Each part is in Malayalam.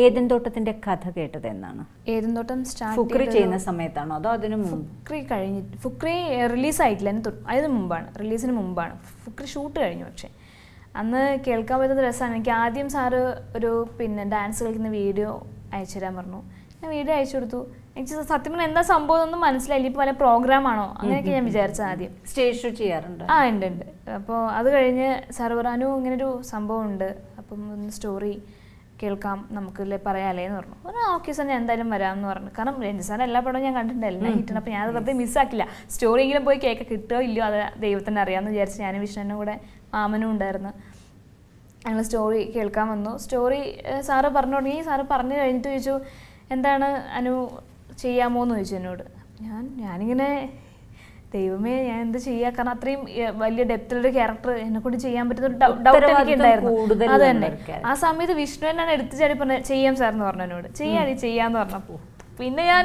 ഏദൻ തോട്ടത്തിന്റെ കഥ കേട്ടത് എന്നാണ്? ഏദൻ തോട്ടം ഫുക്രി ചെയ്യുന്ന സമയത്താണോ അതോ അതിനു മുമ്പ്? ഫുക്രി കഴിഞ്ഞിട്ട്, ഫുക്രി റിലീസായിട്ടില്ല, അതിന് മുമ്പാണ്, റിലീസിന് മുമ്പാണ്. ഫുക്രി ഷൂട്ട് കഴിഞ്ഞു. പക്ഷേ അന്ന് കേൾക്കാൻ പറ്റുന്ന രസമാണ്. എനിക്ക് ആദ്യം സാറ് ഒരു ഡാൻസ് കളിക്കുന്ന വീഡിയോ അയച്ചു തരാൻ പറഞ്ഞു. ഞാൻ വീഡിയോ അയച്ചു കൊടുത്തു. എനിക്ക് സത്യം പറഞ്ഞാൽ എന്താ സംഭവം ഒന്നും മനസ്സിലായില്ല. ഇപ്പോൾ വല്ല പ്രോഗ്രാമാണോ അങ്ങനെയൊക്കെ ഞാൻ വിചാരിച്ചത് ആദ്യം. സ്റ്റേജ് ഷോ ചെയ്യാറുണ്ട്? ഉണ്ട്. അപ്പോൾ അത് കഴിഞ്ഞ് സാറ് പറഞ്ഞു ഇങ്ങനൊരു സംഭവം ഉണ്ട്, അപ്പം ഒന്ന് സ്റ്റോറി കേൾക്കാം, നമുക്ക് പറയാല്ലേ എന്ന് പറഞ്ഞു. ഓക്കെ സാർ, ഞാൻ എന്തായാലും വരാമെന്ന് പറഞ്ഞു. കാരണം രഞ്ജിത്ത് സാറിൻ്റെ എല്ലാ പടവും ഞാൻ കണ്ടിട്ടുണ്ട്, എല്ലാം ഹിറ്റാണ്. അപ്പോൾ ഞാൻ വെറുതെ മിസ്സാക്കില്ല. സ്റ്റോറിയെങ്കിലും പോയി കേൾക്കാൻ കിട്ടുമോ ഇല്ലയോ അത് ദൈവത്തിന് അറിയാമെന്ന് വിചാരിച്ച് ഞാനും വിഷ്ണുവിനും കൂടെ മാമനും ഉണ്ടായിരുന്നു. ഞങ്ങൾ സ്റ്റോറി കേൾക്കാൻ വന്നു. സ്റ്റോറി സാറ് പറഞ്ഞു തുടങ്ങി. സാറ് പറഞ്ഞു കഴിഞ്ഞിട്ട് ചോദിച്ചു എന്താണ് അനു ചെയ്യാമോ എന്ന് ചോദിച്ചു എന്നോട്. ഞാനിങ്ങനെ ദൈവമേ ഞാൻ എന്ത് ചെയ്യാ, കാരണം അത്രയും വലിയ ഡെപ്തിലൊരു ക്യാരക്ടർ എന്നെ കൊണ്ട് ചെയ്യാൻ പറ്റുന്ന ഒരു ഡൗട്ട് എനിക്ക് ഉണ്ടായിരുന്നു. അത് തന്നെ ആ സമയത്ത് വിഷ്ണു എന്നാണ് എടുത്തു ചാടി പറഞ്ഞത് ചെയ്യാം സാർ എന്ന് പറഞ്ഞു എന്നോട്. ചെയ്യാന്ന് പറഞ്ഞപ്പോൾ പിന്നെ ഞാൻ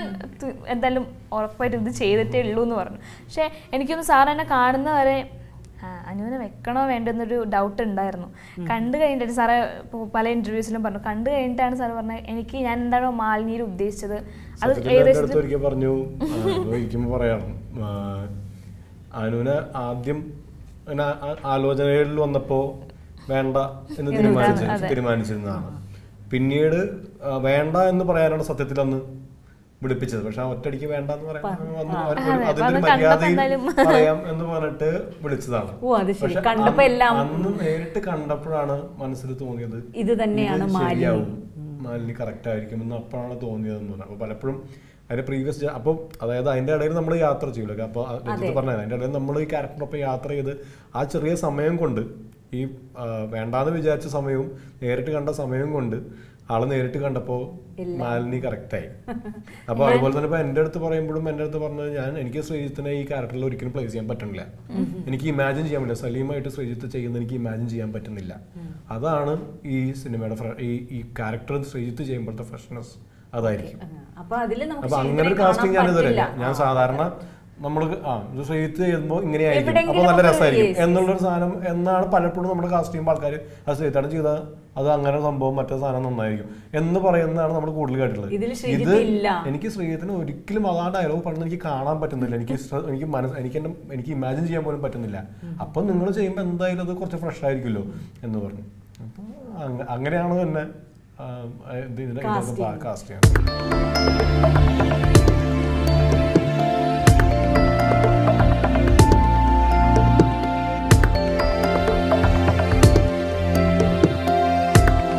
എന്തായാലും ഉറപ്പായിട്ട് ഇത് ചെയ്തിട്ടേ ഉള്ളൂ എന്ന് പറഞ്ഞു. പക്ഷേ എനിക്കൊന്ന് സാർ എന്നെ കാണുന്നവരെ അനുവിനെ വെക്കണോ വേണ്ടെന്നൊരു ഡൗട്ട് ഉണ്ടായിരുന്നു. കണ്ടു കഴിഞ്ഞിട്ട് സാറ് പല ഇൻ്റർവ്യൂസിലും പറഞ്ഞു, കണ്ടു കഴിഞ്ഞിട്ടാണ് സാർ പറഞ്ഞത് എനിക്ക് ഞാൻ എന്താണോ മാലിന്യയിൽ ഉദ്ദേശിച്ചത് അത് ഏകദേശം പറഞ്ഞു. പറയാം അനുവിനെ ആദ്യം ആലോചനകളിൽ വന്നപ്പോൾ വേണ്ട എന്ന് തീരുമാനിച്ചിരുന്നതാണ്. പിന്നീട് വേണ്ട എന്ന് പറയാനാണ് സത്യത്തിൽ അന്ന് വിളിപ്പിച്ചത്. പക്ഷെ ഒറ്റടിക്ക് വേണ്ട എന്ന് പറയാൻ അതിന്റെ മര്യാദയിൽ പറയാം എന്ന് പറഞ്ഞിട്ട് വിളിച്ചതാണ്. പക്ഷെ അന്ന് നേരിട്ട് കണ്ടപ്പോഴാണ് മനസ്സിൽ തോന്നിയത് ഇത് തന്നെയാണ് ശരിയാവും, മാലിന്യ കറക്റ്റ് ആയിരിക്കും എന്ന് അപ്പോഴാണ് തോന്നിയതെന്ന് പറഞ്ഞു. അപ്പൊ പലപ്പോഴും അതിന്റെ പ്രീവിയസ് അപ്പോൾ അതായത് അതിന്റെ ഇടയിൽ നമ്മൾ യാത്ര ചെയ്യില്ല. അപ്പോൾ പറഞ്ഞത് അതിന്റെ ഇടയിൽ നമ്മൾ ഈ ക്യാരക്ടറൊപ്പം യാത്ര ചെയ്ത് ആ ചെറിയ സമയം കൊണ്ട് ഈ വേണ്ടാന്ന് വിചാരിച്ച സമയവും നേരിട്ട് കണ്ട സമയം കൊണ്ട് ആള് നേരിട്ട് കണ്ടപ്പോൾ മാലിന്യ കറക്റ്റായി. അപ്പൊ അതുപോലെ തന്നെ ഇപ്പൊ എന്റെ അടുത്ത് പറയുമ്പോഴും എന്റെ അടുത്ത് പറഞ്ഞത് എനിക്ക് ശ്രീജിത്തിനെ ഈ ക്യാരക്ടറിൽ ഒരിക്കലും പ്ലേസ് ചെയ്യാൻ പറ്റുന്നില്ല. എനിക്ക് ഇമാജിൻ ചെയ്യാൻ പറ്റില്ല. സലീമായിട്ട് ശ്രീജിത്ത് ചെയ്യുന്നത് എനിക്ക് ഇമാജിൻ ചെയ്യാൻ പറ്റുന്നില്ല. അതാണ് ഈ സിനിമയുടെ ഈ ക്യാരക്ടർ ശ്രീജിത്ത് ചെയ്യുമ്പോഴത്തെ ഫ്രഷ്നെസ് അതായിരിക്കും. അപ്പൊ അങ്ങനെ ഒരു കാസ്റ്റിംഗ് ഞാൻ ഇതുവരെ ഞാൻ സാധാരണ നമ്മൾ ശ്രീജിത്ത് ചെയ്യുമ്പോൾ ഇങ്ങനെയായിരിക്കും, അപ്പൊ നല്ല രസമായിരിക്കും എന്നുള്ളൊരു സാധനം എന്നാണ് പലപ്പോഴും നമ്മൾ കാസ്റ്റ് ചെയ്യുമ്പോൾ ആൾക്കാർ അത് ശ്രീജിത്താണ് ചെയ്ത അത് അങ്ങനെ സംഭവം മറ്റേ സാധനം നന്നായിരിക്കും എന്ന് പറയുന്നതാണ് നമ്മൾ കൂടുതൽ കേട്ടിട്ടുള്ളത്. ഇത് എനിക്ക് ശ്രീജിത്തിന് ഒരിക്കലും ആ ഡയലോഗ് പറഞ്ഞ് എനിക്ക് കാണാൻ പറ്റുന്നില്ല, എനിക്ക് ഇമാജിൻ ചെയ്യാൻ പോലും പറ്റുന്നില്ല. അപ്പൊ നിങ്ങൾ ചെയ്യുമ്പോൾ എന്തായാലും അത് കുറച്ച് ഫ്രഷ് ആയിരിക്കുമല്ലോ എന്ന് പറഞ്ഞു. അപ്പൊ അങ്ങനെയാണ് തന്നെ കാസ്റ്റ് ചെയ്യാൻ.